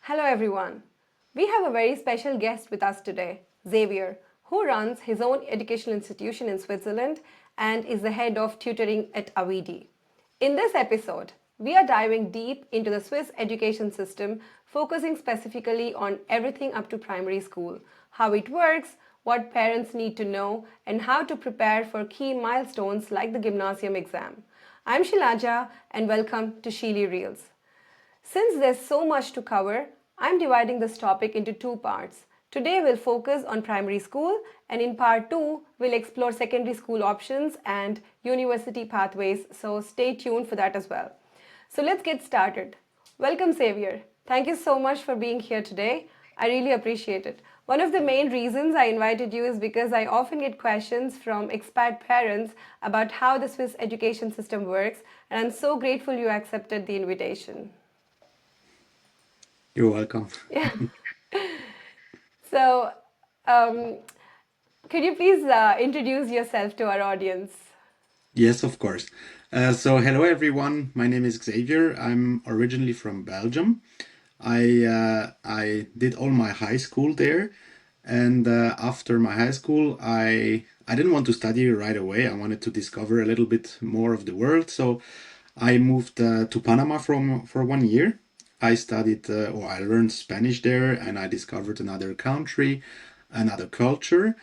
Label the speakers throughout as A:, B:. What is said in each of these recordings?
A: Hello everyone. We have a very special guest with us today, Xavier, who runs his own educational institution in Switzerland and is the head of tutoring at Avidii. In this episode, we are diving deep into the Swiss education system, focusing specifically on everything up to primary school, how it works, what parents need to know, and how to prepare for key milestones like the Gymnasium exam. I'm Shilaja and welcome to ShiliReels. Since there's so much to cover, I'm dividing this topic into two parts. Today we'll focus on primary school, and in part 2 we'll explore secondary school options and university pathways, so stay tuned for that as well. So let's get started. Welcome Xavier. Thank you so much for being here today. I really appreciate it. One of the main reasons I invited you is because I often get questions from expat parents about how the Swiss education system works, and I'm so grateful you accepted the invitation.
B: You're welcome.
A: Yeah. So, um, could you please introduce yourself to our audience?
B: Yes, of course. Hello everyone. My name is Xavier. I'm originally from Belgium. I did all my high school there, and after my high school, I didn't want to study right away. I wanted to discover a little bit more of the world, so I moved to Panama for 1 year. I studied or I learned Spanish there, and I discovered another country, another culture,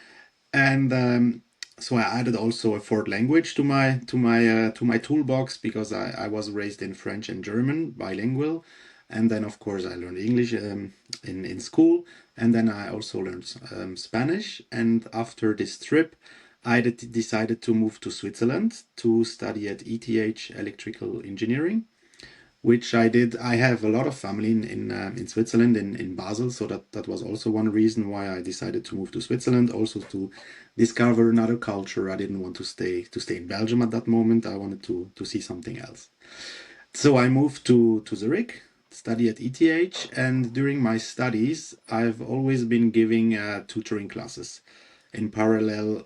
B: and so I added also a fourth language to my toolbox because I was raised in French and German, bilingual, and then of course I learned English in school, and then I also learned Spanish. And after this trip, I decided to move to Switzerland to study at ETH Electrical Engineering, which I did. I have a lot of family in Switzerland, in Basel, so that was also one reason why I decided to move to Switzerland, also to discover another culture. I didn't want to stay in Belgium at that moment. I wanted to see something else. So I moved to Zurich, study at ETH, and during my studies, I've always been giving tutoring classes. In parallel,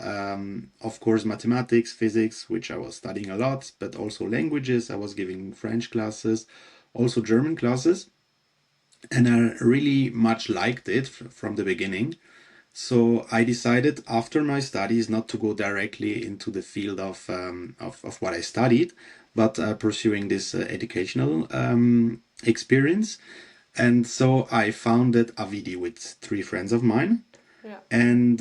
B: of course, mathematics, physics, which I was studying a lot, but also languages. I was giving French classes, also German classes, and I really much liked it from the beginning. So I decided after my studies not to go directly into the field of what I studied, but pursuing this educational experience. And so I founded Avidii with three friends of mine.
A: Yeah.
B: And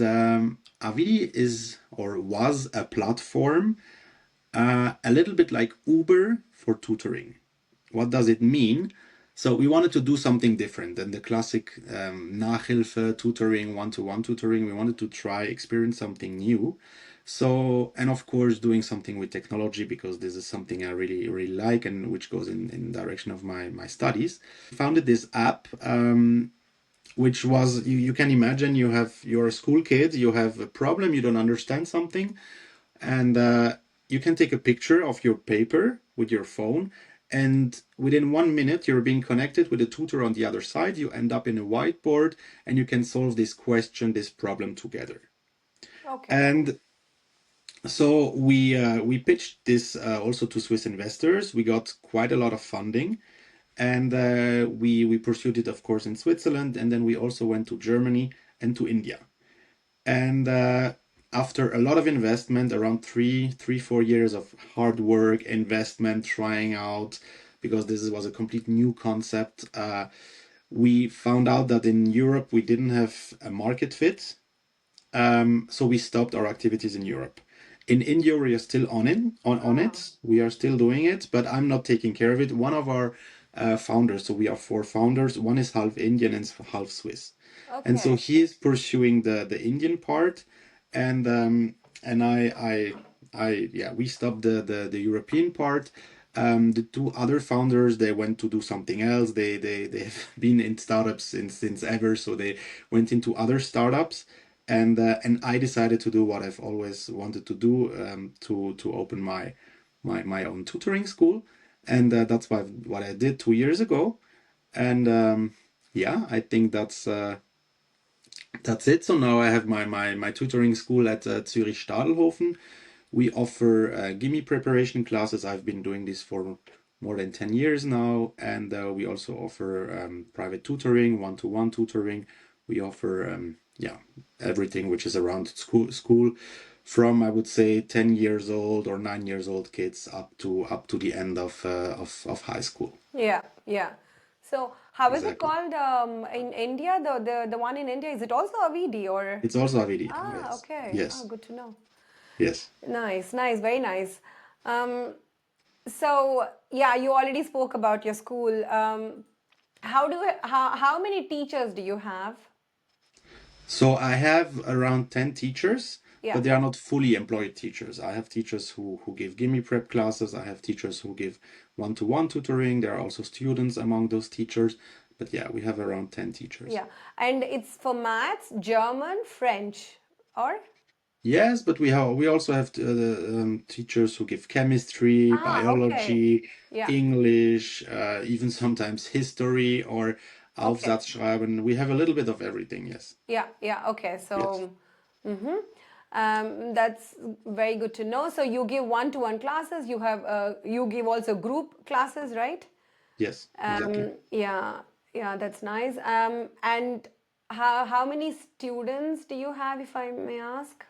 B: Avidii is or was a platform a little bit like Uber for tutoring. What does it mean? So we wanted to do something different than the classic Nachhilfe tutoring, one-to-one tutoring. We wanted to try experience something new. So, and of course, doing something with technology, because this is something I really, really like and which goes in the direction of my studies. Founded this app, which was, you can imagine, you're a school kid, you have a problem, you don't understand something, and you can take a picture of your paper with your phone, and within 1 minute you're being connected with a tutor on the other side. You end up in a whiteboard and you can solve this question, this problem together.
A: Okay.
B: And so we pitched this also to Swiss investors. We got quite a lot of funding, and we pursued it, of course, in Switzerland, and then we also went to Germany and to India. And after a lot of investment, around 4 years of hard work, investment, trying out, because this was a complete new concept, we found out that in Europe we didn't have a market fit. So we stopped our activities in Europe. In India, we are still on it. We are still doing it, but I'm not taking care of it. One of our founders, so we are four founders. One is half Indian and half Swiss, and so
A: Okay.
B: he is pursuing the Indian part, and yeah, we stopped the European part. The two other founders, they went to do something else. They've been in startups since ever, so they went into other startups. And I decided to do what I've always wanted to do, to open my own tutoring school, and that's what I did 2 years ago. And yeah, I think that's it. So now I have my tutoring school at Zürich Stadelhofen. We offer gimme preparation classes. I've been doing this for more than 10 years now. And we also offer private tutoring, one-to-one tutoring. We offer, everything which is around school from, I would say, 10 years old or 9 years old kids up to the end of high school.
A: Yeah, yeah. So, how is it
B: Exactly.
A: called in India? The one in India, is it also Avidii or?
B: It's also Avidii.
A: Ah,
B: Yes.
A: okay. Oh,
B: Yes.
A: good to know.
B: Yes.
A: Nice, nice, very nice. Um, so yeah, you already spoke about your school. How many teachers do you have?
B: So I have around 10 teachers,
A: Yeah,
B: but they are not fully employed teachers. I have teachers who give gimme prep classes. I have teachers who give one-to-one tutoring. There are also students among those teachers. But yeah, we have around 10 teachers.
A: yeah. And it's for maths, German, French, or?
B: Yes, but we also have teachers who give chemistry,
A: Ah, okay.
B: biology,
A: Yeah,
B: English, even sometimes history or
A: okay.
B: Aufsatzschreiben. We have a little bit of everything, yes.
A: Yeah, yeah, okay.
B: Yes.
A: So, that's very good to know. So you give one-to-one classes. You give also group classes, right?
B: Yes, exactly.
A: Yeah, yeah, that's nice. And how many students do you have, if I may ask?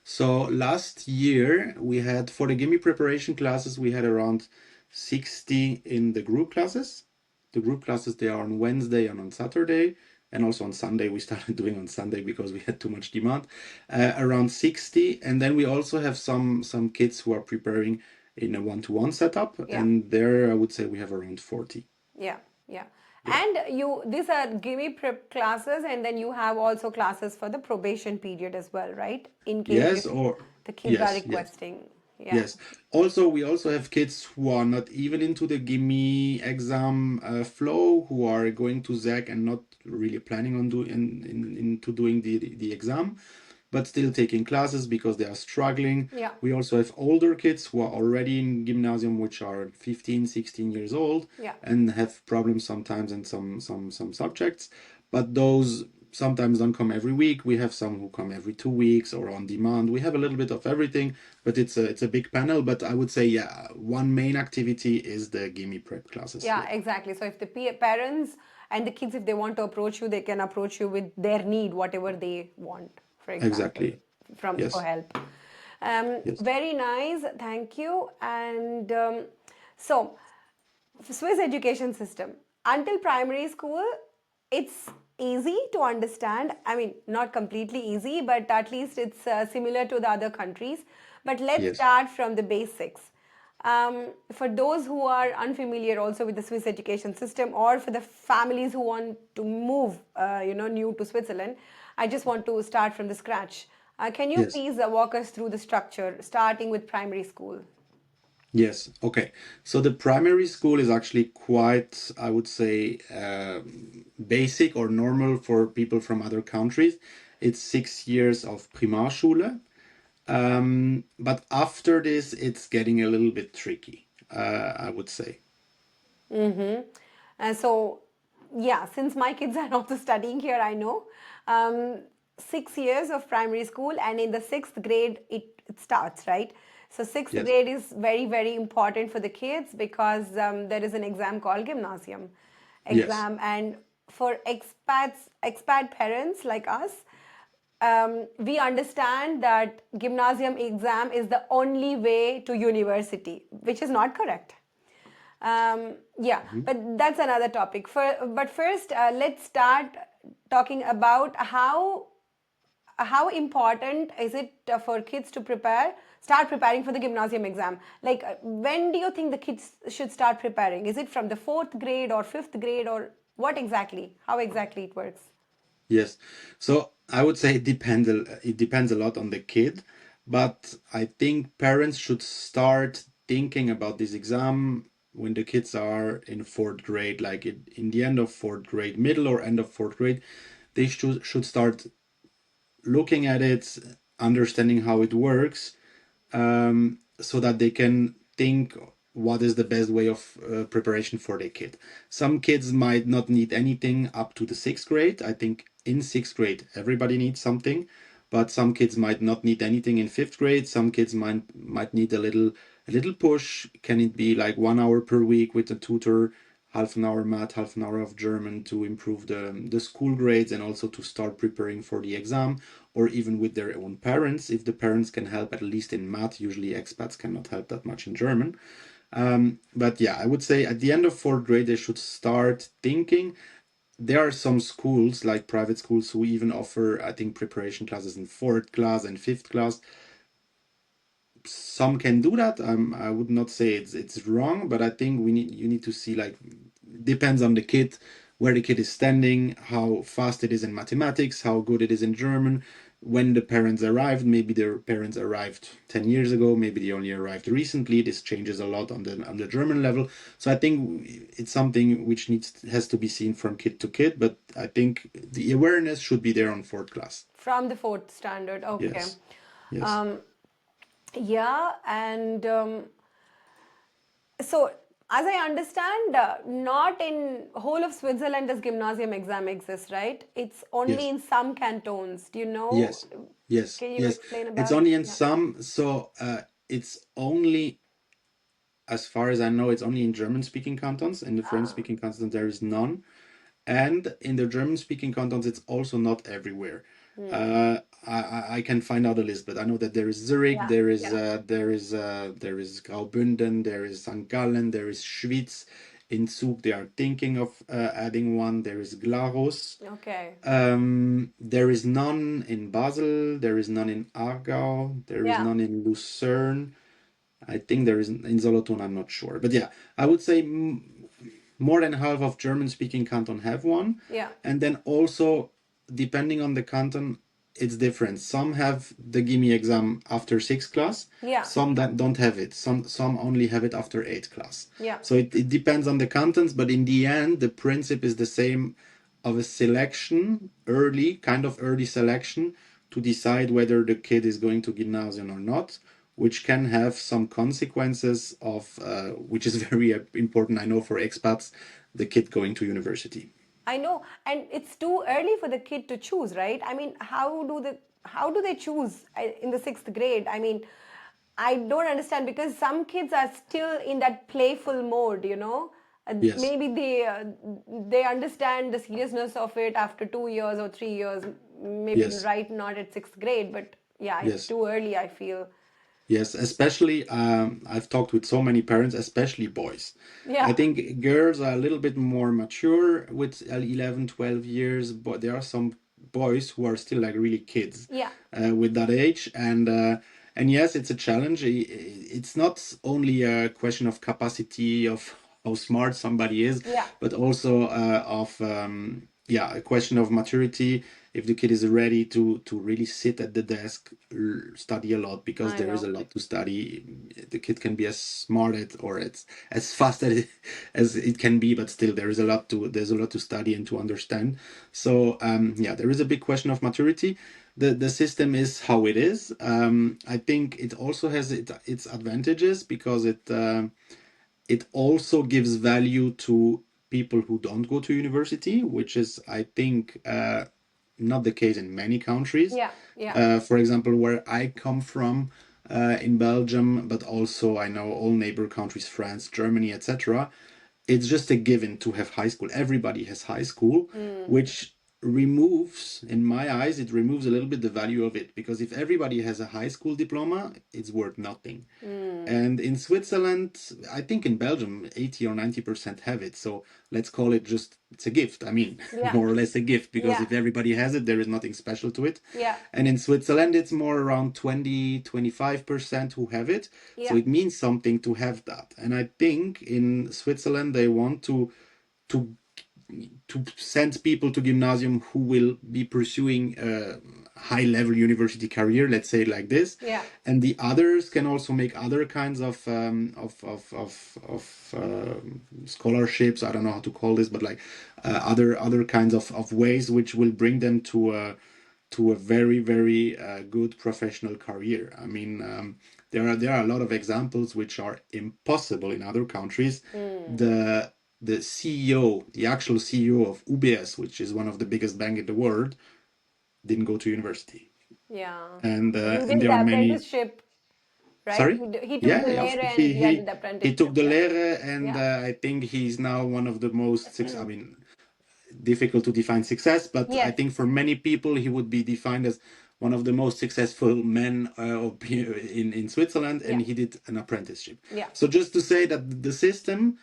B: So last year we had for the gimme preparation classes, we had around 60 in the group classes. The group classes, they are on Wednesday and on Saturday, and also on Sunday. We started doing on Sunday because we had too much demand. Around 60, and then we also have some kids who are preparing in a one-to-one setup,
A: Yeah.
B: and there I would say we have around 40.
A: Yeah, yeah.
B: Yeah.
A: And these are gimme prep classes, and then you have also classes for the probation period as well, right? In case
B: Yes,
A: if
B: or
A: the kids are
B: yes, yes.
A: requesting. Yeah.
B: Yes. Also, we also have kids who are not even into the gimme exam flow, who are going to ZAC and not really planning on doing into doing the exam, but still taking classes because they are struggling.
A: Yeah.
B: We also have older kids who are already in gymnasium, which are 15, 16 years old
A: Yeah.
B: and have problems sometimes in some subjects. But those sometimes don't come every week. We have some who come every 2 weeks or on demand. We have a little bit of everything, but it's a big panel. But I would say, yeah, one main activity is the gimme prep classes.
A: Yeah,
B: Yeah,
A: exactly. So if the parents and the kids, if they want to approach you, they can approach you with their need, whatever they want, for example,
B: exactly.
A: for
B: Yes,
A: help.
B: yes,
A: Very nice. Thank you. And so, Swiss education system until primary school, it's easy to understand. I mean, not completely easy, but at least it's similar to the other countries. But let's
B: yes,
A: start from the basics. For those who are unfamiliar also with the Swiss education system, or for the families who want to move, new to Switzerland, I just want to start from the scratch. Can you
B: yes.
A: please walk us through the structure, starting with primary school?
B: Yes. Okay. So the primary school is actually quite, I would say, basic or normal for people from other countries. It's 6 years of Primarschule. But after this, it's getting a little bit tricky, I would say.
A: And so, yeah, since my kids are also studying here, I know. 6 years of primary school, and in the sixth grade, it starts, right? So, sixth
B: Yes.
A: grade is very, very important for the kids because there is an exam called Gymnasium
B: Yes.
A: exam. And for expat parents like us, we understand that Gymnasium exam is the only way to university, which is not correct. Yeah,
B: Mhm.
A: but that's another topic. But first, let's start talking about how important is it for kids to start preparing for the gymnasium exam. Like, when do you think the kids should start preparing? Is it from the fourth grade or fifth grade, or what exactly? How exactly it works?
B: Yes. So I would say it depends a lot on the kid, but I think parents should start thinking about this exam when the kids are in fourth grade, like in the end of fourth grade, middle or end of fourth grade. They should start looking at it, understanding how it works, so that they can think what is the best way of preparation for their kid. Some kids might not need anything up to the sixth grade. I think in sixth grade, everybody needs something, but some kids might not need anything in fifth grade. Some kids might need a little a little push. Can it be like 1 hour per week with a tutor, half an hour math, half an hour of German to improve the school grades and also to start preparing for the exam, or even with their own parents, if the parents can help at least in math. Usually expats cannot help that much in German. But yeah, I would say at the end of fourth grade, they should start thinking. There are some schools, like private schools, who even offer, I think, preparation classes in fourth class and fifth class. Some can do that. I would not say it's wrong, but I think you need to see, like, depends on the kid, where the kid is standing, how fast it is in mathematics, how good it is in German. When the parents arrived, maybe their parents arrived 10 years ago, maybe they only arrived recently. This changes a lot on the German level. So I think it's something which has to be seen from kid to kid, but I think the awareness should be there on fourth class.
A: From the fourth standard. Okay.
B: Yes. Yes.
A: Um, yeah, and so as I understand, not in whole of Switzerland does gymnasium exam exist, right? It's only
B: Yes.
A: in some cantons. Do you know?
B: Yes, yes,
A: Can you
B: yes.
A: explain
B: It's
A: about it?
B: only in
A: Yeah.
B: some, so it's only, as far as I know, it's only in German-speaking cantons. In the
A: Ah,
B: French-speaking cantons, there is none. And in the German-speaking cantons, it's also not everywhere. I can find out a list, but I know that there is Zurich,
A: yeah, yeah.
B: there is Graubünden, there is St. Gallen, there is Schwyz. In Zug, they are thinking of adding one. There is Glarus.
A: Okay.
B: There is none in Basel, there is none in Aargau, there is
A: Yeah,
B: none in Lucerne. I think there is in Solothurn, I'm not sure. But yeah, I would say more than half of German-speaking canton have one.
A: yeah,
B: And then also, depending on the canton, it's different. Some have the gimme exam after sixth class,
A: yeah,
B: some that don't have it. Some only have it after eighth class.
A: yeah.
B: So it depends on the cantons, but in the end, the principle is the same, of a selection, kind of early selection, to decide whether the kid is going to gymnasium or not, which can have some consequences of, which is very important, I know, for expats, the kid going to university.
A: I know, and it's too early for the kid to choose, right? I mean, how do they choose in the sixth grade? I mean, I don't understand because some kids are still in that playful mode, you know.
B: Yes,
A: Maybe they understand the seriousness of it after 2 years or 3 years. Maybe
B: yes,
A: right not at sixth grade, but yeah, it's
B: yes.
A: too early. I feel.
B: Yes, especially I've talked with so many parents, especially boys. I
A: Yeah,
B: think girls are a little bit more mature with 11, 12 years, but there are some boys who are still like really kids
A: yeah,
B: with that age. And yes, it's a challenge. It's not only a question of capacity, of how smart somebody is,
A: yeah.
B: but also of yeah, a question of maturity. If the kid is ready to really sit at the desk, study a lot, because
A: I
B: there is
A: know.
B: a lot to study. The kid can be as smart or as fast as it can be, but still there's a lot to study and to understand. So yeah, there is a big question of maturity. The system is how it is. I think it also has its advantages, because it also gives value to people who don't go to university, which is, I think, not the case in many countries.
A: Yeah, yeah.
B: For example, where I come from, in Belgium, but also I know all neighbor countries, France, Germany, etc. It's just a given to have high school. Everybody has high school, which removes, in my eyes, it removes a little bit the value of it, because if everybody has a high school diploma, it's worth nothing. And in Switzerland, I think in Belgium, 80 or 90% have it. So let's call it just, it's a gift. I mean,
A: Yeah,
B: more or less a gift, because
A: yeah,
B: if everybody has it, there is nothing special to it.
A: yeah,
B: And in Switzerland, it's more around 20, 25% who have it. So
A: yeah.
B: it means something to have that. And I think in Switzerland, they want to send people to gymnasium who will be pursuing a high level university career, let's say it like this.
A: Yeah.
B: And the others can also make other kinds of scholarships. I don't know how to call this, but like other kinds of ways which will bring them to a very very good professional career. I mean, there are a lot of examples which are impossible in other countries. The CEO, the actual CEO of UBS, which is one of the biggest bank in the world, didn't go to university.
A: Yeah.
B: And
A: He
B: and
A: did
B: there
A: the
B: are many.
A: apprenticeship. right?
B: Sorry?
A: He took
B: Yeah,
A: the
B: yeah,
A: Lehre and
B: he
A: yeah, did the
B: he
A: apprenticeship.
B: took the
A: Yeah.
B: Lehre, and
A: Yeah.
B: I think he's now one of the most I mean, difficult to define success, but I
A: Yes.
B: think for many people he would be defined as one of the most successful men in Switzerland,
A: Yeah.
B: and he did an apprenticeship.
A: Yeah.
B: So just to say that the system,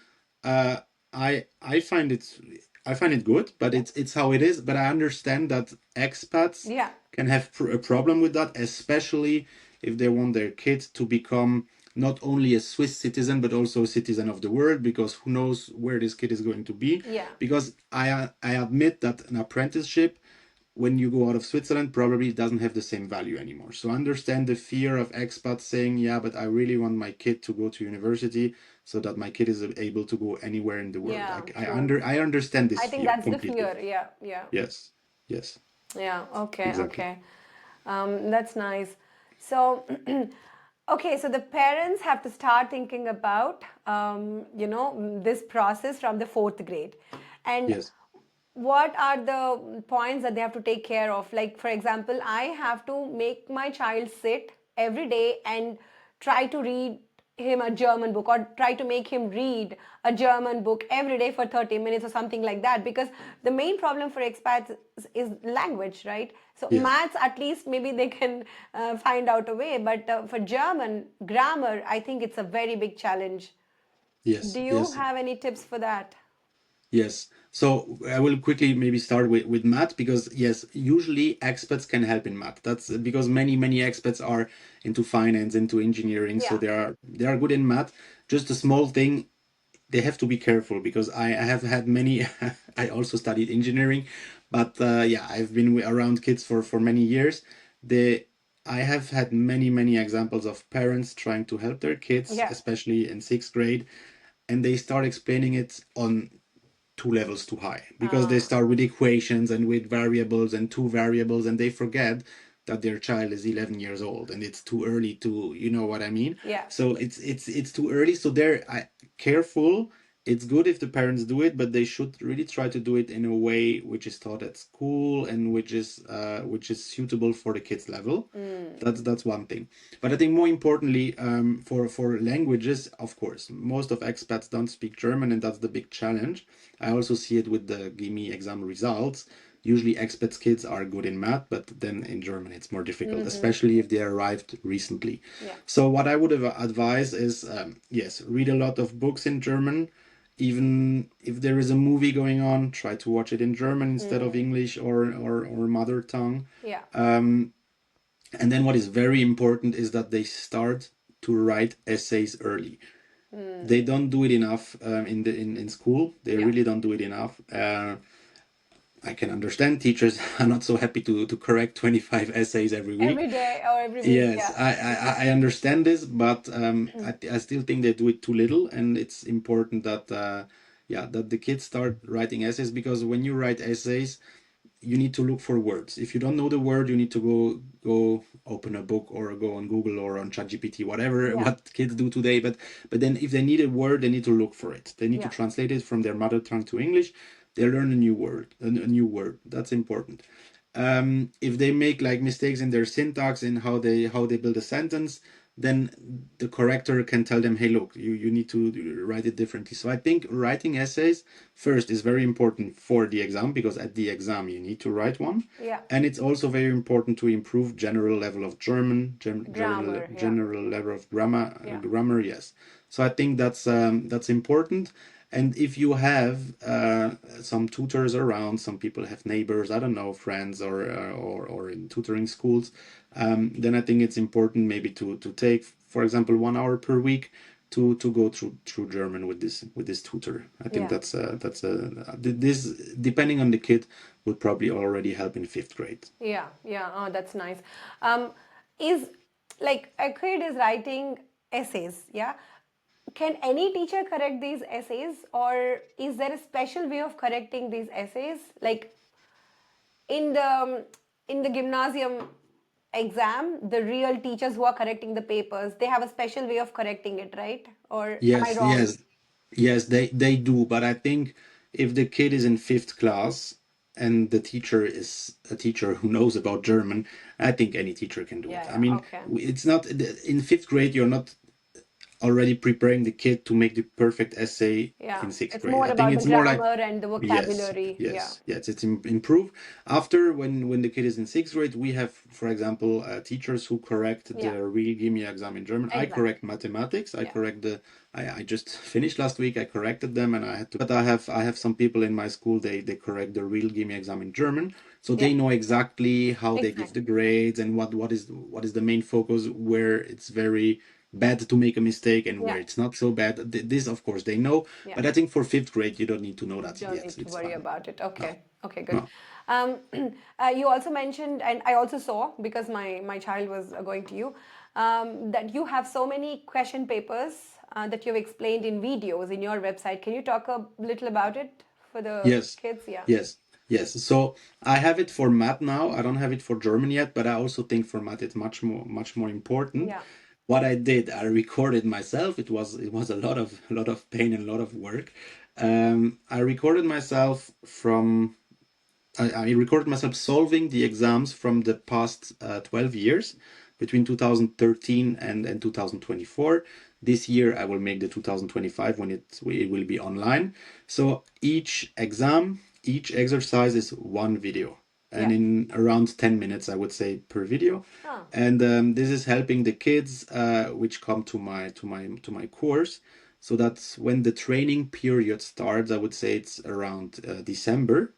B: uh, I find it good, but
A: Yeah.
B: it's how it is. But I understand that expats
A: Yeah.
B: can have a problem with that, especially if they want their kid to become not only a Swiss citizen but also a citizen of the world, because who knows where this kid is going to be.
A: Yeah.
B: Because I admit that an apprenticeship, when you go out of Switzerland, probably doesn't have the same value anymore. So I understand the fear of expats saying, yeah, but I really want my kid to go to university so that my kid is able to go anywhere in the world.
A: Yeah.
B: I
A: True.
B: I understand this
A: I think
B: fear
A: that's the
B: completely.
A: fear. Yeah. Yeah.
B: Yes. Yes.
A: Yeah. Okay.
B: Exactly.
A: Okay. That's nice. So, okay, so the parents have to start thinking about, this process from the fourth grade. And
B: Yes.
A: what are the points that they have to take care of? Like, for example, I have to make my child sit every day and try to read him a German book, or try to make him read a German book every day for 30 minutes or something like that, because the main problem for expats is language, right? So
B: Yes.
A: maths, at least maybe they can find out a way, but for German grammar, I think it's a very big challenge. Do
B: Yes.
A: you
B: Yes.
A: have any tips for that?
B: Yes. So I will quickly maybe start with math, because yes, usually expats can help in math. That's because many expats are into finance, into engineering, so
A: Yeah.
B: they are good in math. Just a small thing, they have to be careful, because I have had many. I also studied engineering, but yeah, I've been around kids for many years. They I have had many examples of parents trying to help their kids,
A: Yeah.
B: especially in sixth grade, and they start explaining it on two levels too high, because they
A: Uh,
B: start with equations and with variables and two variables, and they forget that their child is 11 years old and it's too early to, you know what I mean.
A: yeah.
B: So it's too early, so they're careful. It's good if the parents do it, but they should really try to do it in a way which is taught at school and which is suitable for the kids level. That's one thing. But I think more importantly, for languages, of course, most of expats don't speak German, and that's the big challenge. I also see it with the GIME exam results. Usually expats kids are good in math, but then in German it's more difficult, especially if they arrived recently.
A: Yeah.
B: So what I would advise is, yes, read a lot of books in German. Even if there is a movie going on, try to watch it in German instead of English or mother tongue.
A: Yeah.
B: And then what is very important is that they start to write essays early. They don't do it enough in school. They
A: Yeah.
B: really don't do it enough. I can understand teachers are not so happy to correct 25 essays every week.
A: Every day or every week.
B: Yes,
A: Yeah.
B: I understand this, but I still think they do it too little, and it's important that yeah, that the kids start writing essays, because when you write essays, you need to look for words. If you don't know the word, you need to go open a book or go on Google or on ChatGPT, whatever
A: Yeah.
B: what kids do today. But then if they need a word, they need to look for it. They need to
A: Yeah.
B: translate it from their mother tongue to English. They learn a new word, a new word. That's important. If they make like mistakes in their syntax in how they build a sentence, then the corrector can tell them, hey, look, you need to write it differently. So I think writing essays first is very important for the exam, because at the exam you need to write one.
A: Yeah.
B: And it's also very important to improve general level of German,
A: Grammar. Yeah.
B: general level of
A: Yeah.
B: grammar, yes. So I think that's important. And if you have some tutors around, some people have neighbors, I don't know, friends, or in tutoring schools, then I think it's important maybe to take, for example, 1 hour per week to go through German with this tutor. I think
A: Yeah.
B: this, depending on the kid, would probably already help in fifth grade.
A: Yeah. Yeah. Oh, that's nice. Is like a kid is writing essays. Yeah. Can any teacher correct these essays, or is there a special way of correcting these essays? Like in the gymnasium exam, the real teachers who are correcting the papers, they have a special way of correcting it, right? Or am I
B: Yes,
A: wrong?
B: yes, yes, they do. But I think if the kid is in fifth class, the teacher is a teacher who knows about German, I think any teacher can do it. I
A: Yeah.
B: mean,
A: Okay.
B: it's not in fifth grade, you're not already preparing the kid to make the perfect essay
A: Yeah.
B: in sixth
A: It's
B: grade.
A: more
B: I think
A: about the
B: it's more like,
A: grammar and the
B: yes,
A: vocabulary. Yeah.
B: yes, it's improve. After, when the kid is in sixth grade, we have, for example, teachers who correct
A: Yeah.
B: the real gimme exam in German. I
A: Exactly.
B: correct mathematics. I
A: Yeah.
B: correct I just finished last week. I corrected them, and I had to. But I have some people in my school. They correct the real gimme exam in German, so
A: Yeah.
B: they know exactly how they give the
A: Exactly.
B: grades and what is the main focus, where it's very bad to make a mistake and
A: Yeah.
B: where it's not so bad. This, of course, they know.
A: Yeah.
B: But I think for fifth grade, you don't need to know that
A: Don't
B: yet.
A: need to
B: It's
A: worry
B: fine.
A: about it.
B: No,
A: Okay. Okay, good.
B: no.
A: Um, you also mentioned, and I also saw because my child was going to you, that you have so many question papers that you've explained in videos in your website. Can you talk a little about it for the
B: Yes,
A: kids? Yeah.
B: yes, yes. So I have it for math now. I don't have it for German yet, but I also think for math it's much more important.
A: Yeah.
B: What I did, I recorded myself. It was a lot of pain and a lot of work. I recorded myself from I recorded myself solving the exams from the past 12 years, between 2013 and 2024. This year, I will make the 2025 when it will be online. So each exam, each exercise is one video, and
A: Yeah.
B: in around 10 minutes, I would say, per video.
A: Ah.
B: And this is helping the kids which come to my course, so that when the training period starts, I would say it's around December.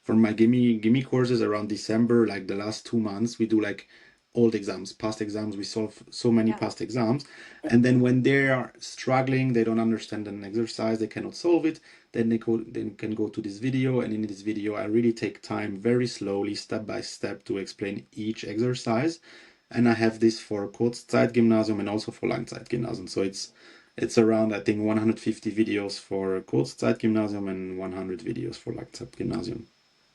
B: For my gimme courses around December, like the last 2 months, we do like old exams, past exams. We solve so many
A: Yeah.
B: past exams, and then when they are struggling, they don't understand an exercise, they cannot solve it. Then they can go to this video, and in this video, I really take time, very slowly, step by step, to explain each exercise. And I have this for Kurzzeitgymnasium and also for Langzeitgymnasium. So it's around, I think, 150 videos for Kurzzeitgymnasium and 100 videos for Langzeitgymnasium.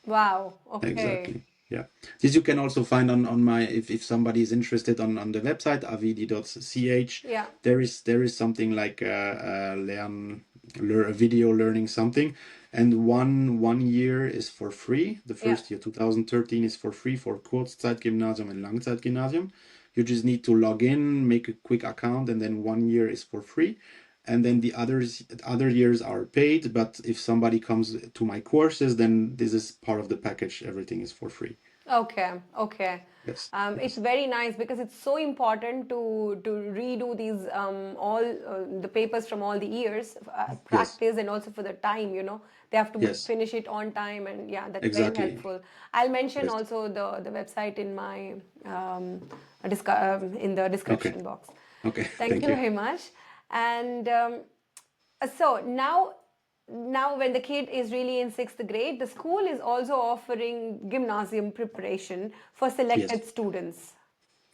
A: Wow. Okay.
B: Exactly. Yeah. This you can also find on my, if somebody is interested, on the website avidii.ch.
A: Yeah.
B: There is something like video learning something, and one year is for free. The
A: Yeah.
B: first year, 2013, is for free for Kurzzeitgymnasium and Langzeitgymnasium. You just need to log in, make a quick account, and then 1 year is for free. And then the other years are paid. But if somebody comes to my courses, then this is part of the package. Everything is for free.
A: Okay, okay.
B: Yes,
A: It's
B: yes,
A: very nice because it's so important to redo these all the papers from all the years,
B: yes,
A: practice, and also for the time. They have to
B: yes,
A: finish it on time, and yeah, that's very
B: exactly.
A: helpful. I'll mention
B: Yes.
A: also the website in my in the
B: Okay.
A: description box.
B: Okay.
A: Thank
B: Thank
A: you
B: you.
A: very much. And so now when the kid is really in sixth grade, the school is also offering gymnasium preparation for
B: Yes.
A: selected students.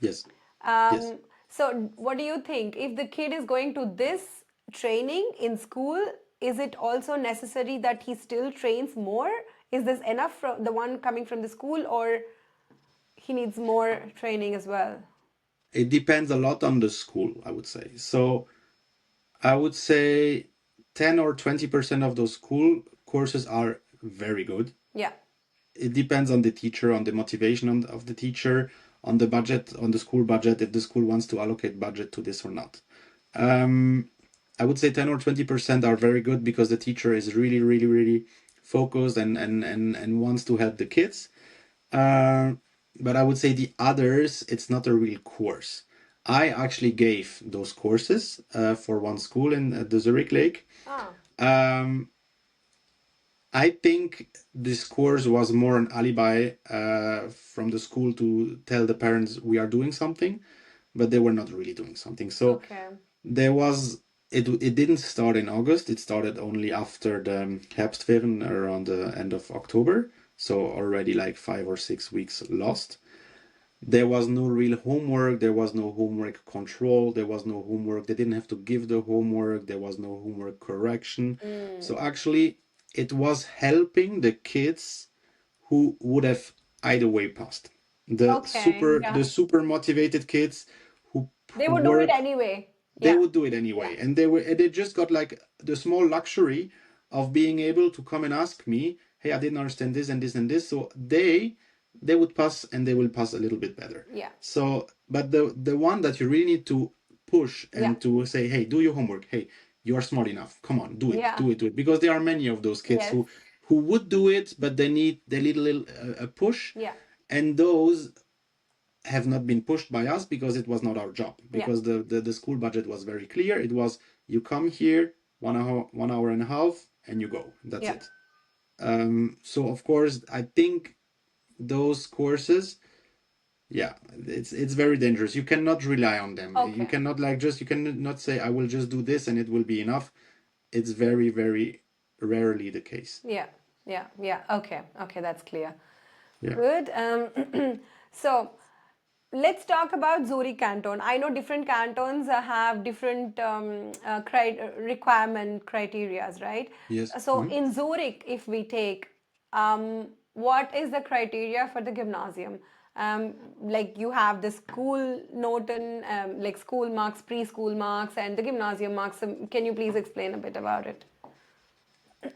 B: Yes. Yes.
A: So what do you think? If the kid is going to this training in school, is it also necessary that he still trains more? Is this enough from the one coming from the school, or he needs more training as well?
B: It depends a lot on the school, I would say. So I would say 10 or 20% of those school courses are very good.
A: Yeah.
B: It depends on the teacher, on the motivation of the teacher, on the budget, on the school budget, if the school wants to allocate budget to this or not. I would say 10 or 20% are very good because the teacher is really, really, really focused and wants to help the kids. Uh, but I would say the others, it's not a real course. I actually gave those courses for one school in the Zurich Lake.
A: Ah.
B: Um, I think this course was more an alibi from the school to tell the parents we are doing something, but they were not really doing something. So
A: Okay.
B: there was it didn't start in August. It started only after the Herbstferien around the end of October. So already like 5 or 6 weeks lost. There was no real homework. There was no homework control. There was no homework. They didn't have to give the homework. There was no homework correction.
A: Mm.
B: So actually, it was helping the kids who would have either way passed. The
A: Okay.
B: super, the
A: Yeah.
B: super motivated kids who
A: They
B: who
A: would do it
B: work,
A: anyway.
B: they
A: Yeah.
B: would do it
A: Yeah.
B: anyway, and they just got like the small luxury of being able to come and ask me, hey, I didn't understand this and this and this. So they would pass, and they will pass a little bit better.
A: Yeah.
B: So, but the one that you really need to push and
A: Yeah.
B: to say, hey, do your homework. Hey, you are smart enough. Come on, do it,
A: Yeah.
B: do it, do it. Because there are many of those kids
A: Yes.
B: who would do it, but they need a little a push.
A: Yeah.
B: And those have not been pushed by us because it was not our job.
A: Yeah.
B: Because the school budget was very clear. It was, you come here 1 hour and a half, and you go. That's
A: Yeah.
B: it. So of course, I think those courses, yeah, it's very dangerous. You cannot rely on them. You
A: Okay.
B: cannot you cannot say, I will just do this and it will be enough. It's very, very rarely the case.
A: Yeah. Yeah. Yeah. Okay. Okay. That's clear.
B: Yeah.
A: Good. So let's talk about Zurich Canton. I know different cantons have different requirement criterias, right?
B: Yes.
A: So in Zurich, if we take, what is the criteria for the gymnasium? Like you have the school noten, like school marks, preschool marks, and the gymnasium marks. Can you please explain a bit about it?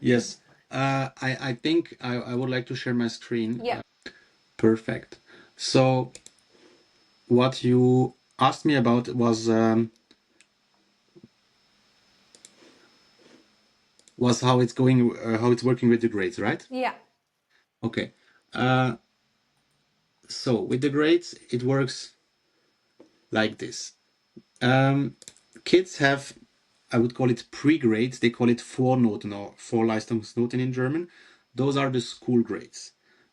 B: Yes. I think I would like to share my screen.
A: Yeah.
B: Perfect. So what you asked me about was how it's going, how it's working with the grades, right?
A: Yeah.
B: Okay. So with the grades, it works like this. Kids have, I would call it pre-grades. They call it Vornoten or Vorleistungsnoten in German. Those are the school grades.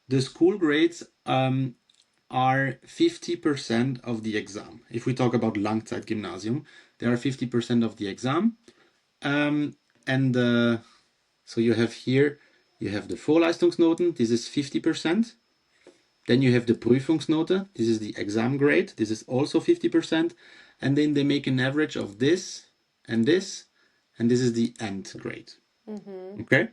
B: The school grades are 50% of the exam. If we talk about Langzeitgymnasium, they are 50% of the exam. And so you have here, you have the Vorleistungsnoten. This is 50%. Then you have the Prüfungsnote. This is the exam grade. This is also 50%. And then they make an average of this and this. And this is the end grade. Okay?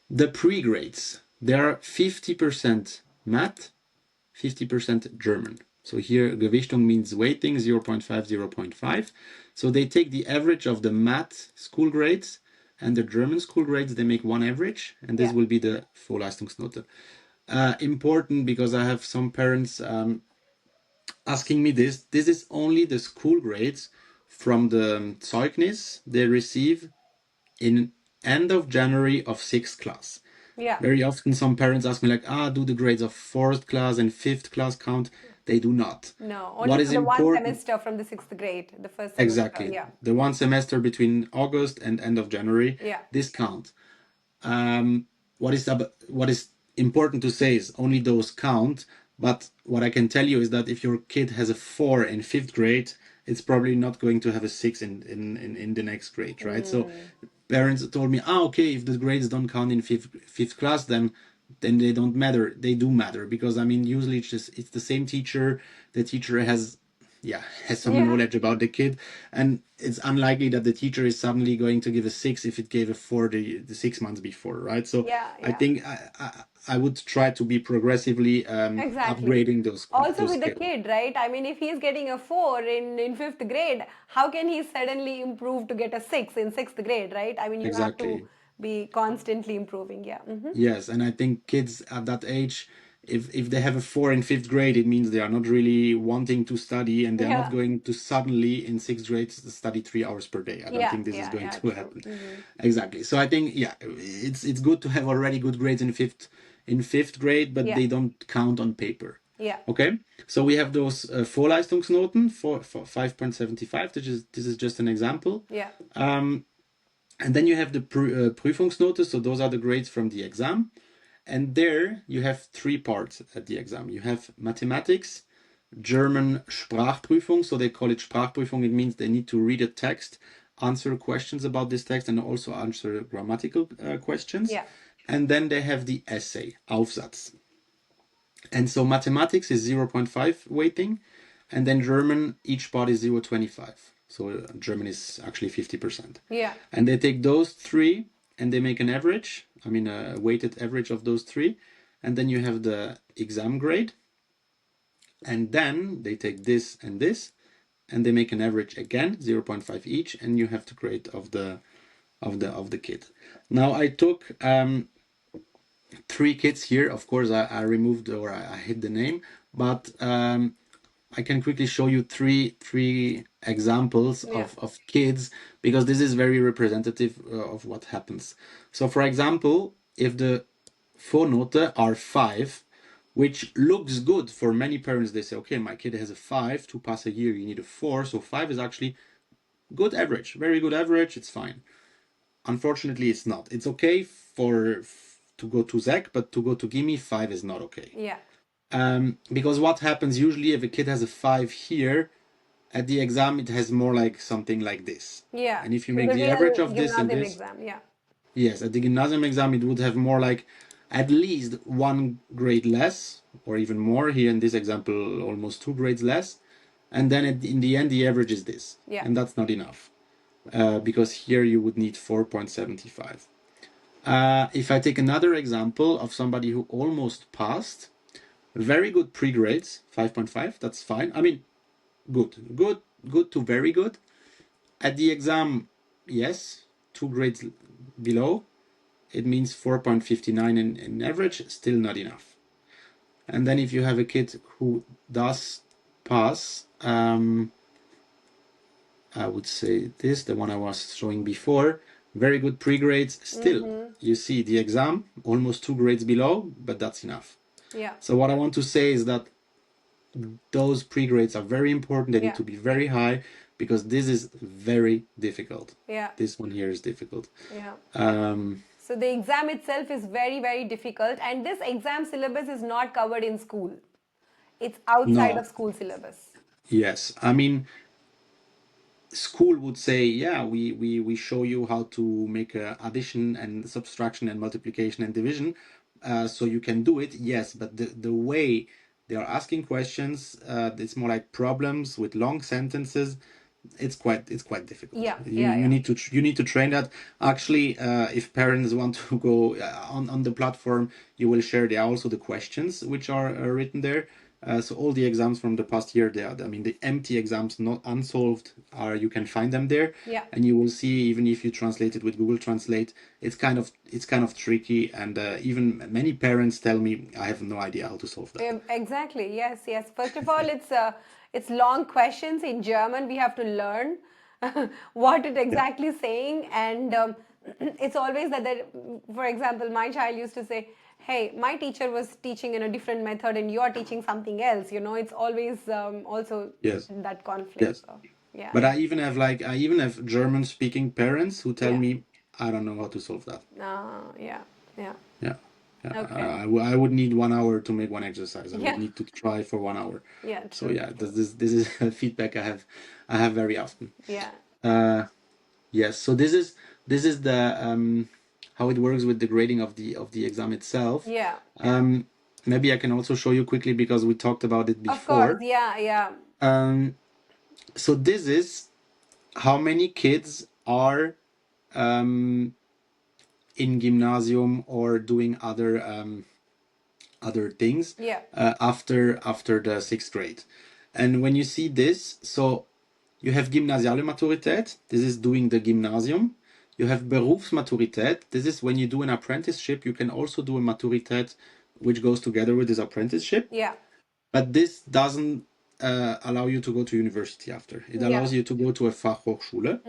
B: The pre-grades, they are 50% math, 50% German. So here Gewichtung means weighting, 0.5, 0.5. So they take the average of the math school grades and the German school grades, they make one average, and this
A: Yeah.
B: will be the Vorleistungsnote. Important because I have some parents asking me this. This is only the school grades from the Zeugnis they receive in end of January of 6th class.
A: Yeah.
B: Very often some parents ask me like, do the grades of 4th class and 5th class count? They do not.
A: No,
B: What
A: only
B: is
A: for the one
B: important?
A: semester from the sixth grade, the first semester.
B: Exactly.
A: Yeah.
B: The one semester between August and end of January,
A: Yeah.
B: this count. What is important to say is only those count. But what I can tell you is that if your kid has a 4 in 5th grade, it's probably not going to have a 6 in the next grade, right? So parents told me, okay, if the grades don't count in fifth class, then they don't matter. They do matter because I mean, usually it's the same teacher. The teacher has some
A: Yeah.
B: knowledge about the kid, and it's unlikely that the teacher is suddenly going to give a 6 if it gave a 4 the 6 months before, right? So
A: Yeah,
B: I
A: yeah.
B: think I would try to be progressively
A: Exactly.
B: upgrading those
A: Also with the
B: skills.
A: kid, right? I mean, if he's getting a 4 in fifth grade, how can he suddenly improve to get a 6 in sixth grade, right? I mean, you have to
B: Exactly.
A: be constantly improving. Yeah.
B: Yes, and I think kids at that age, if they have a 4 in 5th grade, it means they are not really wanting to study, and they are not
A: Yeah.
B: going to suddenly in 6th grade study 3 hours per day. I don't
A: Yeah.
B: think this is
A: Yeah.
B: going
A: Yeah.
B: to
A: True.
B: happen. Exactly. So I think it's good to have already good grades in fifth grade, but
A: Yeah.
B: they don't count on paper.
A: Yeah.
B: Okay, so we have those Vorleistungsnoten for 5.75. This is just an example.
A: Yeah.
B: And then you have the Prüfungsnote, so those are the grades from the exam. And there you have 3 parts at the exam. You have mathematics, German Sprachprüfung, so they call it Sprachprüfung. It means they need to read a text, answer questions about this text, and also answer grammatical questions.
A: Yeah.
B: And then they have the essay, Aufsatz. And so mathematics is 0.5 weighting, and then German, each part is 0.25. So German is actually 50%.
A: Yeah.
B: And they take those 3 and they make an average, I mean a weighted average of those 3. And then you have the exam grade. And then they take this and this, and they make an average again, 0.5 each, and you have the grade of the kid. Now I took three kids here. Of course, I removed or I hid the name, but I can quickly show you three examples
A: Yeah.
B: of kids because this is very representative of what happens. So, for example, if the Vornote are 5, which looks good for many parents, they say, okay, my kid has a 5 to pass a year, you need a 4, so 5 is actually good average, very good average, it's fine. Unfortunately, it's not. It's okay to go to ZEC, but to go to Gimme, 5 is not okay.
A: Yeah.
B: Because what happens usually if a kid has a 5 here, at the exam it has more like something like this.
A: Yeah.
B: And if you
A: In
B: make
A: the
B: the average
A: real
B: of this and
A: gymnasium
B: this,
A: exam. Yeah.
B: yes, at the gymnasium exam it would have more like at least 1 grade less, or even more. Here in this example, almost 2 grades less. And then in the end, the average is this.
A: Yeah.
B: And that's not enough. Because here you would need 4.75. If I take another example of somebody who almost passed, very good pre-grades, 5.5, that's fine. I mean, good to very good. At the exam, yes, 2 grades below. It means 4.59 in average, still not enough. And then if you have a kid who does pass, I would say this, the one I was showing before, very good pre-grades, still, you see the exam, almost 2 grades below, but that's enough.
A: Yeah.
B: So what I want to say is that those pre-grades are very important. They need
A: Yeah.
B: to be very high because this is very difficult.
A: Yeah.
B: This one here is difficult.
A: Yeah.
B: Um,
A: So the exam itself is very, very difficult, and this exam syllabus is not covered in school. It's outside of
B: no,
A: school syllabus.
B: yes. I mean, school would say, yeah, we show you how to make addition and subtraction and multiplication and division, so you can do it. Yes, but the way they are asking questions, it's more like problems with long sentences. It's quite difficult.
A: Yeah.
B: You
A: Yeah.
B: you
A: Yeah.
B: need to you need to train that. Actually, if parents want to go on the platform, you will share there also the questions which are written there. So all the exams from the past year, there. I mean, the empty exams, not unsolved, are you can find them there,
A: Yeah.
B: and you will see even if you translate it with Google Translate, it's kind of tricky, and even many parents tell me I have no idea how to solve that.
A: Exactly. Yes. Yes. First of all, it's long questions in German. We have to learn what it
B: Yeah.
A: exactly saying, and it's always that. For example, my child used to say, "Hey, my teacher was teaching in a different method, and you are teaching something else." It's always also
B: Yes.
A: that conflict.
B: Yes.
A: So, yeah.
B: But I even have German speaking parents who tell
A: Yeah.
B: me I don't know how to solve that.
A: Yeah. Yeah.
B: Yeah. Yeah.
A: Okay.
B: I would need 1 hour to make one exercise. I would
A: Yeah.
B: need to try for 1 hour.
A: Yeah.
B: So
A: True.
B: yeah,
A: True.
B: this is a feedback I have very often.
A: Yeah.
B: Uh, yes. So this is the how it works with the grading of the exam itself.
A: Yeah.
B: Maybe I can also show you quickly because we talked about it
A: Of course.
B: before.
A: Yeah. Yeah.
B: So this is how many kids are um, in gymnasium or doing other things
A: Yeah.
B: after the 6th grade. And when you see this, so you have Gymnasiale Maturität, this is doing the gymnasium. You have Berufsmaturität, this is when you do an apprenticeship. You can also do a Maturität which goes together with this apprenticeship.
A: Yeah.
B: But this doesn't allow you to go to university after. It
A: Yeah.
B: allows you to go to a Fachhochschule.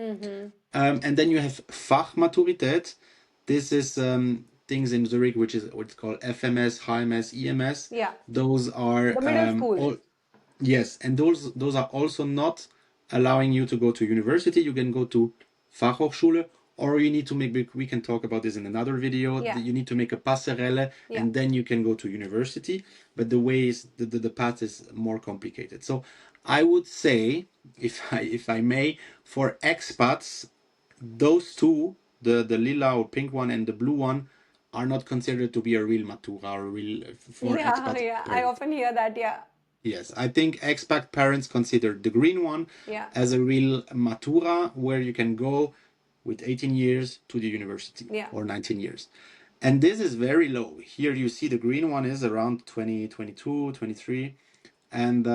B: And then you have Fachmaturität. This is things in Zurich, which is what's called FMS, HMS, EMS.
A: Yeah.
B: Those are
A: The middle school.
B: all, yes, and those are also not allowing you to go to university. You can go to Fachhochschule, or you need to make. We can talk about this in another video.
A: Yeah.
B: You need to make a passerelle,
A: Yeah.
B: and then you can go to university. But the way is the path is more complicated. So I would say, if I may, for expats, those two, the lila or pink one and the blue one, are not considered to be a real matura or a real for
A: Yeah.
B: expat
A: Yeah. I
B: parents.
A: often hear that. Yeah.
B: Yes, I think expat parents consider the green one
A: Yeah.
B: as a real matura where you can go with 18 years to the university
A: Yeah.
B: or 19 years. And this is very low. Here you see the green one is around 20, 22, 23. And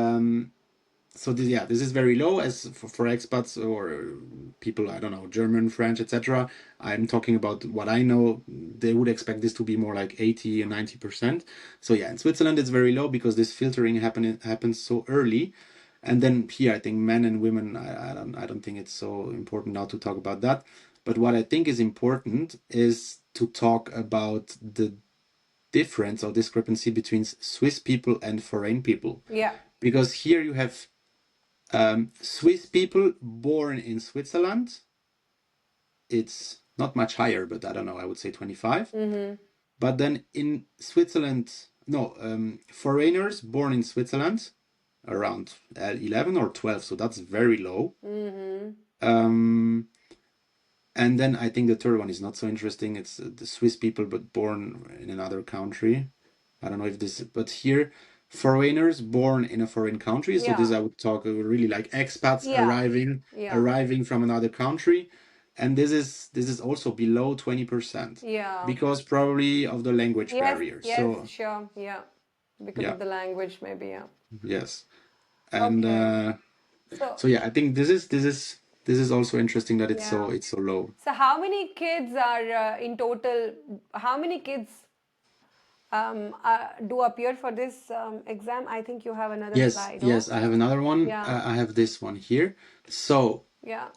B: so this, yeah, this is very low as for expats or people, I don't know, German, French, etc. I'm talking about what I know. They would expect this to be more like 80 and 90%. So yeah, in Switzerland it's very low because this filtering happens so early. And then here, I think men and women, I don't think it's so important now to talk about that. But what I think is important is to talk about the difference or discrepancy between Swiss people and foreign people.
A: Yeah.
B: Because here you have Swiss people born in Switzerland. It's not much higher, but I don't know, I would say 25. But then in Switzerland, no, foreigners born in Switzerland, around 11 or 12, so that's very low. And then I think the third one is not so interesting. It's the Swiss people, but born in another country. I don't know if this, but here, foreigners born in a foreign country. So this
A: Yeah.
B: I would talk really like expats
A: Yeah. Yeah.
B: arriving from another country, and this is also below 20%
A: Yeah.
B: because probably of the language
A: Yes,
B: barrier.
A: yes,
B: So
A: sure. Yeah. Because
B: yeah,
A: of the language, maybe, yeah.
B: yes, and
A: Okay. So,
B: so yeah, I think this is also interesting that
A: yeah.
B: it's so low.
A: So how many kids are in total? How many kids do appear for this exam? I think you have another
B: Yes,
A: slide,
B: yes,
A: oh?
B: I have another one.
A: Yeah.
B: I have this one here. So,
A: Yeah.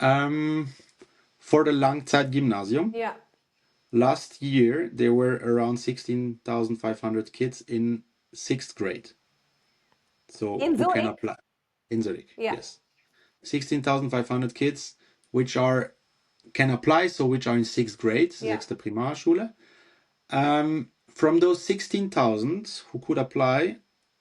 B: for the Langzeit-Gymnasium,
A: Yeah.
B: last year there were around 16,500 kids in sixth grade. So,
A: In
B: who can
A: Zurich?
B: apply in Zurich?
A: Yeah.
B: Yes, 16,500 kids which can apply, so which are in sixth grade,
A: Yeah.
B: sechste Primarschule. From those 16,000 who could apply,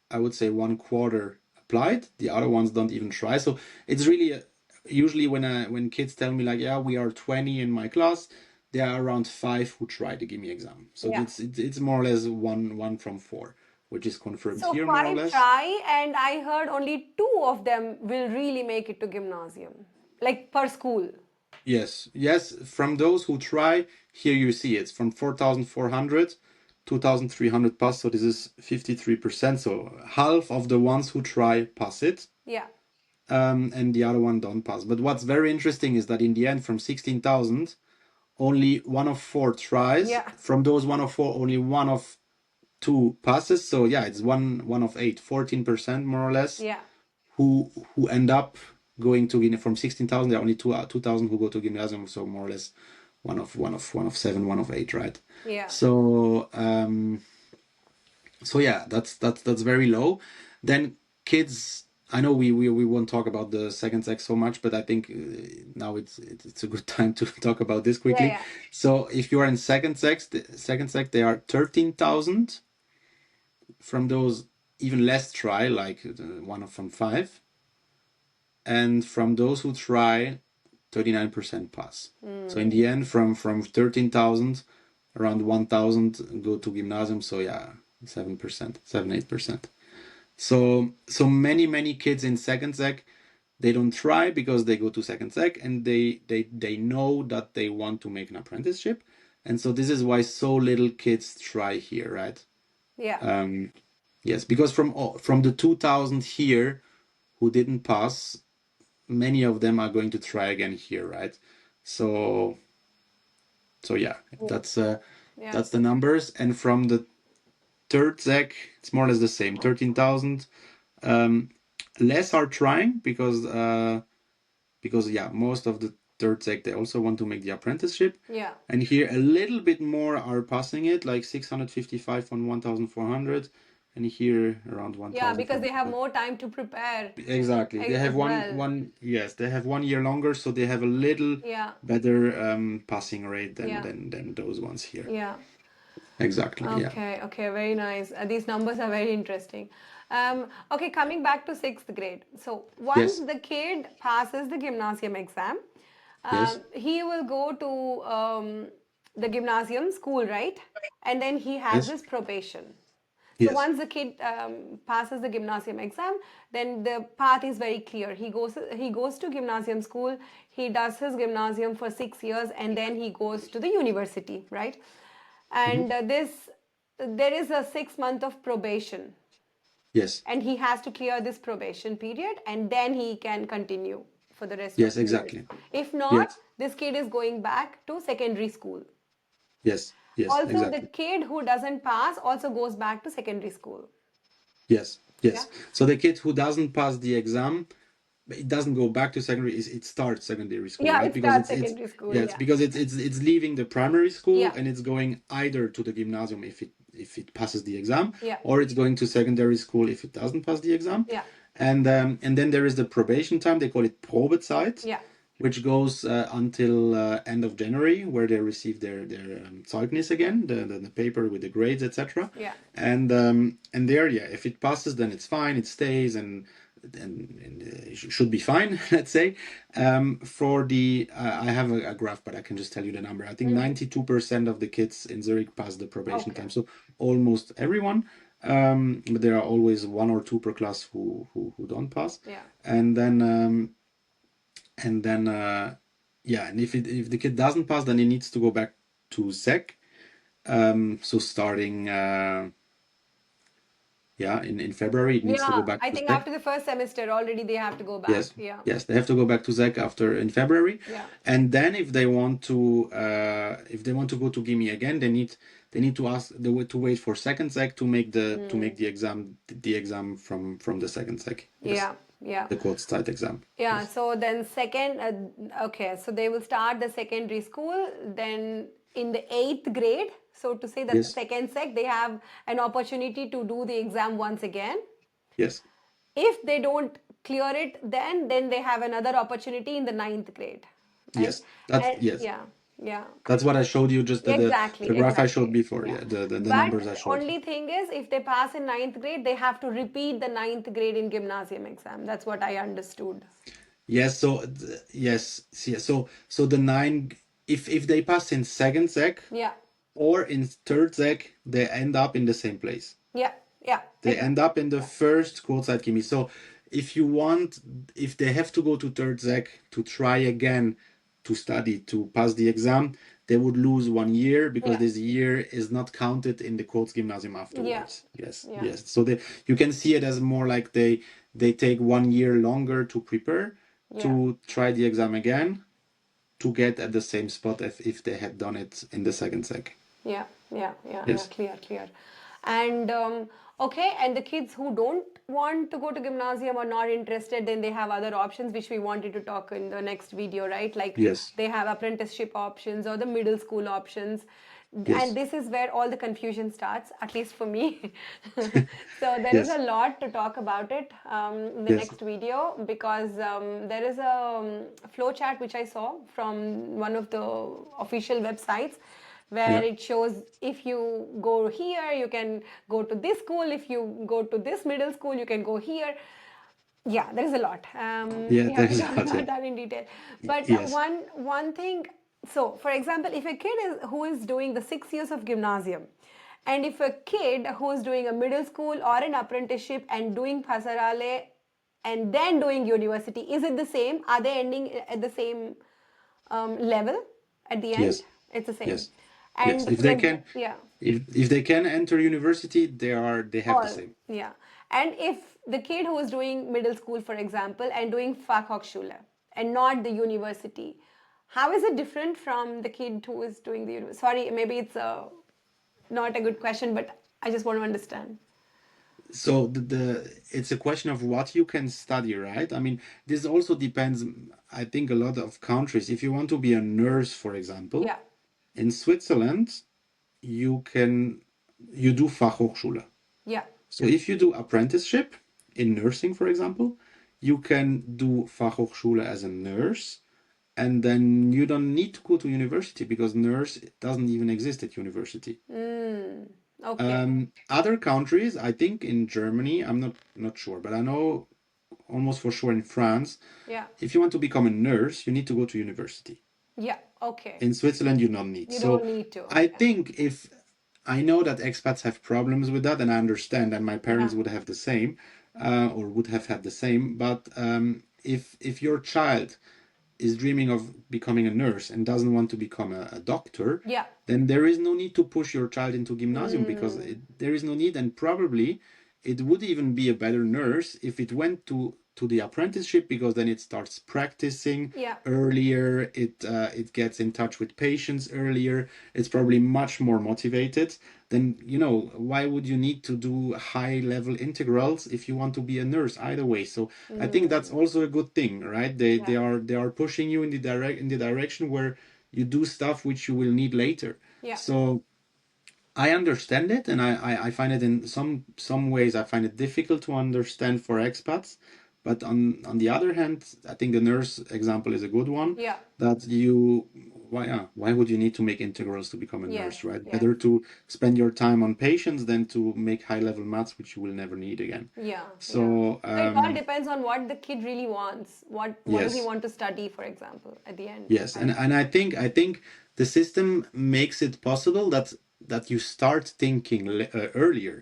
B: I would say one quarter applied. The other ones don't even try. So it's really usually when kids tell me like, yeah, we are 20 in my class, there are around 5 who try the Gimme exam. So
A: Yeah.
B: it's more or less one from 4, which is confirmed
A: So
B: here more or
A: five
B: less.
A: try, and I heard only two of them will really make it to gymnasium, like per school.
B: Yes, yes. From those who try, here you see it's from 4,400, 2,300 pass. So this is 53%. So half of the ones who try pass it,
A: Yeah.
B: and the other one don't pass. But what's very interesting is that in the end, from 16,000, only one of 4 tries.
A: Yeah.
B: From those one of 4, only one of 2 passes. So yeah, it's one of 8, 14% more or less
A: Yeah.
B: who end up going to from 16,000. There are only 2,000 who go to gymnasium. So more or less one of 7, one of 8, right?
A: Yeah.
B: So so yeah, that's very low. Then kids, I know we won't talk about the second sex so much, but I think now it's a good time to talk about this
A: Yeah.
B: quickly.
A: Yeah.
B: So if you are in second sex, there are 13,000. From those, even less try, like one from 5. And from those who try, 39% pass. So in the end, from 13,000, around 1,000 go to gymnasium. So yeah, 7%, 8%. So many kids in second sec, they don't try because they go to second sec and they know that they want to make an apprenticeship, and so this is why so little kids try here, right?
A: Yeah.
B: Yes, because from the 2,000 here who didn't pass, many of them are going to try again here, right? So yeah, that's
A: Yeah.
B: the numbers. And from the third sec, it's more or less the same, 13,000. Less are trying because yeah, most of the third sec, they also want to make the apprenticeship.
A: Yeah.
B: And here a little bit more are passing it, like 655 on 1,400, and here around
A: Yeah,
B: 1,000
A: because
B: from
A: they have more time to prepare
B: exactly. They have
A: as well.
B: yes, they have 1 year longer, so they have a little
A: Yeah.
B: better passing rate than
A: Yeah.
B: those ones here.
A: Yeah.
B: Exactly, yeah.
A: Okay, okay, very nice. These numbers are very interesting. Okay, coming back to sixth grade. So once
B: Yes,
A: the kid passes the gymnasium exam,
B: yes,
A: he will go to the gymnasium school, right? And then he has
B: yes,
A: this probation. So
B: yes.
A: once the kid passes the gymnasium exam, then the path is very clear. He goes to gymnasium school. He does his gymnasium for 6 years, and then he goes to the university, right?
B: Mhm.
A: And there is a 6 month of probation.
B: Yes.
A: And he has to clear this probation period, and then he can continue for the rest of
B: Yes,
A: the years.
B: exactly.
A: If not,
B: Yes.
A: this kid is going back to secondary school.
B: Yes. Yes,
A: Also, the
B: exactly.
A: kid who doesn't pass also goes back to secondary school.
B: Yes.
A: Yeah.
B: Yes. So the kid who doesn't pass the exam, it doesn't go back to secondary, it starts secondary school,
A: Yeah,
B: right?
A: it
B: Because
A: starts
B: it's
A: secondary school.
B: yes,
A: Yeah.
B: because it's leaving the primary school
A: Yeah.
B: and it's going either to the gymnasium if it passes the exam,
A: Yeah.
B: or it's going to secondary school if it doesn't pass the exam.
A: Yeah.
B: And then there is the probation time. They call it Probezeit,
A: Yeah.
B: which goes until end of January, where they receive their Zeugnis again, the paper with the grades, etc.
A: Yeah.
B: And there, yeah, if it passes, then it's fine. It stays and it should be fine, let's say. For the I have a graph, but I can just tell you the number. I think 92% of the kids in Zurich pass the probation
A: Okay.
B: time, so almost everyone. But there are always one or two per class who don't pass.
A: Yeah.
B: And then yeah, and if the kid doesn't pass, then he needs to go back to SEC. So starting yeah, in February, it needs to go
A: Yeah.
B: back
A: I
B: to
A: think
B: SEC.
A: after the first semester already they have to go back.
B: Yes,
A: Yeah.
B: yes, they have to go back to SEC after in February,
A: Yeah.
B: and then if they want to go to Gimme again, they need to ask to wait for second SEC to make the exam from the second SEC. Yes,
A: Yeah. Yeah.
B: the Kurzzeit exam.
A: Yeah,
B: Yes.
A: so then okay, so they will start the secondary school. Then in the 8th grade, so to say that the
B: Yes.
A: second sec, they have an opportunity to do the exam once again.
B: Yes.
A: If they don't clear it, then they have another opportunity in the 9th grade, right?
B: Yes. That's
A: And
B: yes.
A: yeah, yeah.
B: That's what I showed you. Just
A: Exactly,
B: the graph I showed
A: exactly.
B: before.
A: Yeah.
B: Yeah, the
A: But
B: numbers I showed.
A: only thing is, if they pass in 9th grade, they have to repeat the 9th grade in gymnasium exam. That's what I understood.
B: Yes. So yes. Yeah, so the nine, if they pass in second sec
A: Yeah,
B: or in third sec, they end up in the same place.
A: yeah, yeah,
B: They
A: exactly.
B: end up in the first Kurzeit Chemie. So if they have to go to third sec to try again to study to pass the exam, they would lose 1 year because
A: Yeah.
B: this year is not counted in the Kurzgymnasium
A: Yeah.
B: afterwards. Yes,
A: Yeah.
B: yes. So you can see it as more like they take 1 year longer to prepare to try the exam again to get at the same spot if they had done it in the second sec.
A: Yeah, yeah, yeah, yeah,
B: Yes.
A: clear. And okay, and the kids who don't want to go to gymnasium or not interested, then they have other options which we wanted to talk in the next video, right? Like
B: Yes.
A: they have apprenticeship options or the middle school options.
B: Yes.
A: And this is where all the confusion starts, at least for me. So there is
B: Yes.
A: a lot to talk about it in the
B: Yes.
A: next video, because there is a flow chart which I saw from one of the official websites, where
B: Yeah.
A: it shows if you go here, you can go to this school. If you go to this middle school, you can go here. Yeah, there is a lot.
B: Yeah,
A: We have to
B: there's a
A: talk
B: lot.
A: about
B: Yeah.
A: that in detail. But
B: Yes.
A: one thing. So, for example, if a kid who is doing the 6 years of gymnasium, and if a kid who is doing a middle school or an apprenticeship and doing pasarale and then doing university, is it the same? Are they ending at the same level at the end?
B: Yes.
A: It's the same.
B: Yes. Yes.
A: And
B: If
A: for
B: they can,
A: yeah,
B: if they can enter university, they have the
A: all,
B: same.
A: yeah. And if the kid who is doing middle school, for example, and doing Fachhochschule and not the university, how is it different from the kid who is doing the university? Sorry, maybe it's not a good question, but I just want to understand.
B: So it's a question of what you can study, right? I mean, this also depends. I think a lot of countries. If you want to be a nurse, for example,
A: Yeah,
B: in Switzerland, you do Fachhochschule.
A: yeah,
B: So if you do apprenticeship in nursing, for example, you can do Fachhochschule as a nurse, and then you don't need to go to university because nurse doesn't even exist at university.
A: okay,
B: Other countries, I think in Germany, I'm not sure, but I know almost for sure in France,
A: yeah,
B: if you want to become a nurse, you need to go to university.
A: yeah, okay.
B: In Switzerland, you don't need.
A: You
B: So
A: don't need to.
B: I
A: Okay.
B: think if I know that expats have problems with that, and I understand, and my parents
A: Yeah,
B: would have the same, or would have had the same. But if your child is dreaming of becoming a nurse and doesn't want to become a doctor,
A: yeah,
B: then there is no need to push your child into gymnasium because there is no need, and probably it would even be a better nurse if it went to the apprenticeship, because then it starts practicing
A: Yeah.
B: earlier. It gets in touch with patients earlier. It's probably much more motivated. Then, why would you need to do high level integrals if you want to be a nurse either way? So I think that's also a good thing, right? They
A: Yeah.
B: are pushing you in the direction where you do stuff which you will need later.
A: Yeah.
B: So I understand it, and I find it in some ways I find it difficult to understand for expats. But on the other hand, I think the nurse example is a good one.
A: Yeah.
B: That why would you need to make integrals to become a
A: Yes.
B: nurse, right?
A: Yes.
B: Better to spend your time on patients than to make high level maths, which you will never need again.
A: Yeah. Yeah.
B: So
A: So it all depends on what the kid really wants. What does he
B: yes.
A: want to study, for example, at the end?
B: Yes, and I think the system makes it possible that you start thinking earlier.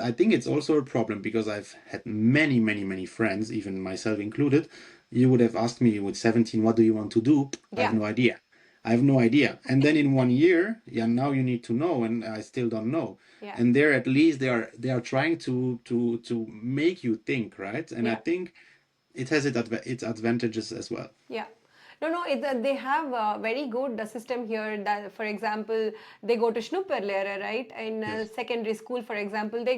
B: I think it's also a problem, because I've had many friends, even myself included. You would have asked me with 17, what do you want to do? I have
A: Yeah.
B: no idea. I have no idea. And then in 1 year, yeah, now you need to know, and I still don't know.
A: Yeah.
B: And there, at least they are trying to make you think, right? And I
A: Yeah.
B: think it has its advantages as well.
A: Yeah. No, no, they have a very good system here. That, for example, they go to SwissPilla, right? In
B: Yes.
A: secondary school, for example, they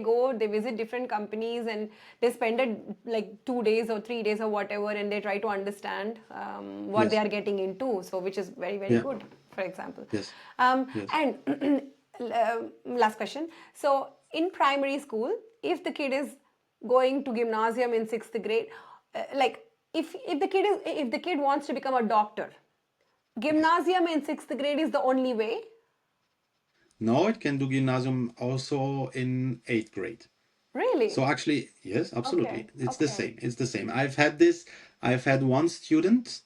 A: visit different companies and they spend it like 2 days or 3 days or whatever, and they try to understand what they
B: Yes.
A: are getting into. So, which is very, very
B: Yeah.
A: good, for example.
B: Yes. Yes.
A: And last question. So, in primary school, if the kid is going to gymnasium in sixth grade, like if the kid wants to become a doctor, gymnasium in sixth grade is the only way.
B: No, it can do gymnasium also in eighth grade.
A: Really?
B: So actually, yes, absolutely.
A: Okay.
B: It's the
A: Okay.
B: same. It's the same. I've had one student.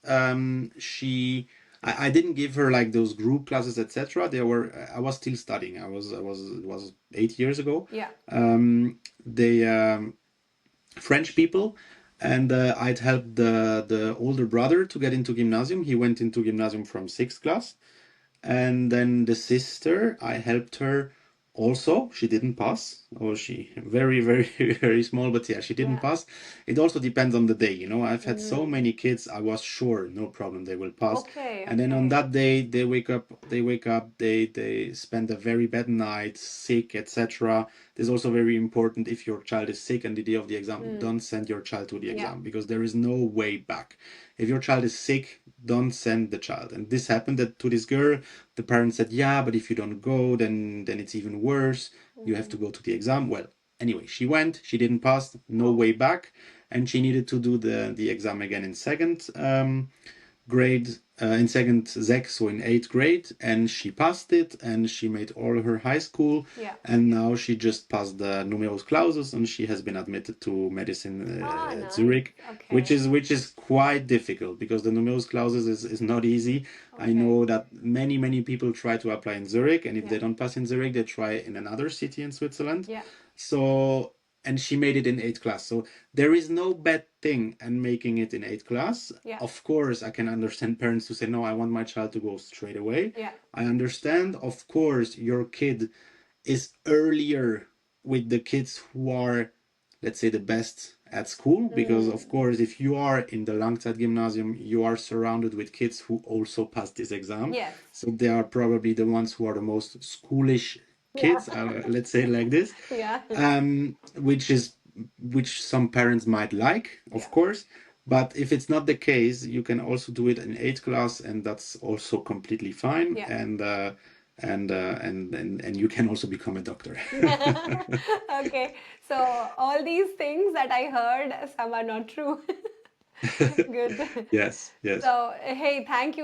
B: I didn't give her like those group classes, etc. I was still studying. It was 8 years ago.
A: Yeah.
B: They French people, and I'd helped the older brother to get into gymnasium. He went into gymnasium from sixth class. And then the sister, I helped her also. She didn't pass. Or she very very small, but yeah, she didn't
A: Yeah.
B: pass. It also depends on the day. I've had so many kids, I was sure no problem they will pass.
A: Okay.
B: And then on
A: Okay.
B: that day they wake up, they spend a very bad night, sick, etc. This is also very important. If your child is sick on the day of the exam, don't send your child to the
A: Yeah.
B: exam, because there is no way back. If your child is sick, don't send the child. And this happened to this girl. The parents said, yeah, but if you don't go, then it's even worse. You have to go to the exam. Well, anyway, she went, she didn't pass, no
A: Oh.
B: way back, and she needed to do the exam again in second grade, in second Zek, so in eighth grade, and she passed it, and she made all her high school,
A: Yeah.
B: and now she just passed the numerus clausus, and she has been admitted to medicine
A: Ah,
B: at
A: nice.
B: Zurich, which
A: Okay.
B: is quite difficult, because the numerus clausus is not easy. I
A: Okay.
B: know that many people try to apply in Zurich, and if
A: Yeah.
B: they don't pass in Zurich, they try in another city in Switzerland.
A: Yeah.
B: So, and she made it in eighth class. So there is no bad thing in making it in eighth class.
A: Yeah.
B: Of course, I can understand parents who say, no, I want my child to go straight away.
A: Yeah.
B: I understand. Of course, your kid is earlier with the kids who are, let's say, the best at school, because of course, if you are in the Langzeit Gymnasium, you are surrounded with kids who also passed this exam.
A: Yes.
B: So they are probably the ones who are the most schoolish
A: Yeah.
B: kids, let's say it like this,
A: Yeah.
B: which some parents might like,
A: Yeah.
B: of course. But if it's not the case, you can also do it in eighth class, and that's also completely fine.
A: Yeah.
B: And you can also become a doctor.
A: Okay. So all these things that I heard, some are not true. Good.
B: Yes, yes.
A: So, hey, thank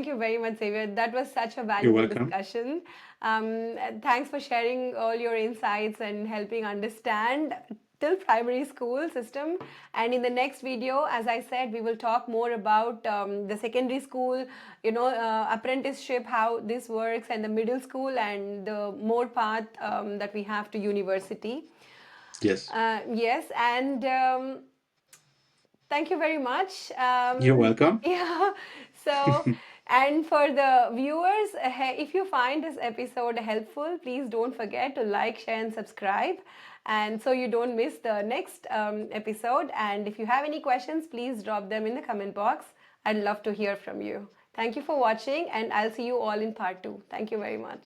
A: you very much, Xavier. That was such a
B: You're
A: valuable
B: welcome.
A: discussion. Thanks for sharing all your insights and helping understand till primary school system. And in the next video, as I said, we will talk more about the secondary school, apprenticeship, how this works, and the middle school, and the more path that we have to university.
B: Yes.
A: Yes, and thank you very much.
B: You're welcome.
A: Yeah. So, and for the viewers, if you find this episode helpful, please don't forget to like, share, and subscribe. and so you don't miss the next episode. And if you have any questions, please drop them in the comment box. I'd love to hear from you. Thank you for watching, and I'll see you all in part 2. Thank you very much.